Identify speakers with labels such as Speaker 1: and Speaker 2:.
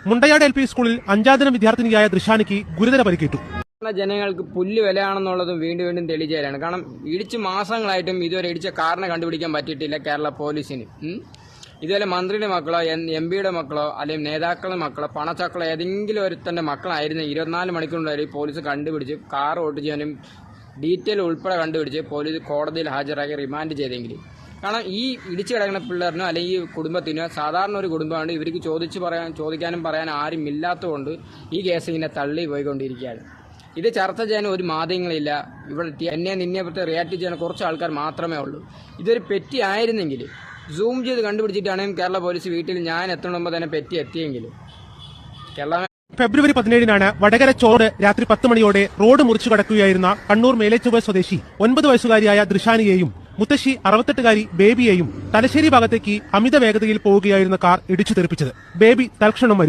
Speaker 1: Mundayad LP സ്കൂളിൽ 5ാം ദിന വിദ്യാർത്ഥിനിയായ ദൃശാനിക്ക് ഗുരുതര പരിക്കേറ്റു.
Speaker 2: ജനങ്ങൾക്ക് പുല്ല് വിലയാണെന്നുള്ളതും വീണ്ടും വീണ്ടും തെളിയിച്ചാലാണ്. കാരണം ഇടിച്ച് മാസങ്ങളായിട്ടും ഇതുവരെ ഇടിച്ച കാരണം കണ്ടുപിടിക്കാൻ പറ്റിയിട്ടില്ല കേരള പോലീസിന്. ഇതുപോലെ മന്ത്രിയുടെ മക്കളോ MP യുടെ മക്കളോ അല്ലെങ്കിൽ നേതാക്കളുടെ മക്കളോ പണച്ചക്കളോ ഏതെങ്കിലും ഒരുത്തന്റെ മക്കളായിരുന്നു 24 മണിക്കൂറിനുള്ളിൽ പോലീസ് കണ്ടുപിടിച്ച് കാർ ഓട്ടിച്ചവനും ഡീറ്റെയിൽ ഉൾപ്പെടെ കണ്ടുപിടിച്ച് പോലീസ് കോടതിയിൽ ഹാജരാക്കി റിമാൻഡ് ചെയ്തെങ്കിൽ. കാരണം ഈ ഇടിച്ചു കിടക്കുന്ന പിള്ളേരിനോ അല്ലെങ്കിൽ ഈ കുടുംബത്തിനോ സാധാരണ ഒരു കുടുംബമാണ്, ഇവർക്ക് ചോദിക്കാനും പറയാനും ആരും ഇല്ലാത്തതുകൊണ്ട് ഈ കേസ് ഇങ്ങനെ തള്ളി പോയിക്കൊണ്ടിരിക്കുകയാണ്. ഇത് ചർച്ച ചെയ്യാൻ ഒരു മാധ്യമങ്ങളില്ല. ഇവിടെ നിന്നെ പറ്റി റിയാക്ട് ചെയ്യാൻ കുറച്ച് ആൾക്കാർ മാത്രമേ ഉള്ളൂ. ഇതൊരു പെറ്റി ആയിരുന്നെങ്കിൽ സൂം ചെയ്ത് കണ്ടുപിടിച്ചിട്ടാണെങ്കിൽ കേരള പോലീസ് വീട്ടിൽ ഞാൻ എത്തണമെന്ന് തന്നെ പെറ്റി എത്തിയെങ്കിൽ
Speaker 1: ഫെബ്രുവരി 17-നാണ് വടകര ചോട് രാത്രി 10 മണിയോടെ റോഡ് മുറിച്ചു കടക്കുകയായിരുന്ന കണ്ണൂർ മേലേച്ചുവ സ്വദേശി 9 വയസ്സുകാരിയായ ദൃശാനിയെയും മുത്തശ്ശി 68-കാരി ബേബിയെയും തലശ്ശേരി ഭാഗത്തേക്ക് അമിത വേഗതയിൽ പോവുകയായിരുന്ന കാർ ഇടിച്ചു തെറിപ്പിച്ചത്. ബേബി തൽക്ഷണം മരിച്ചു.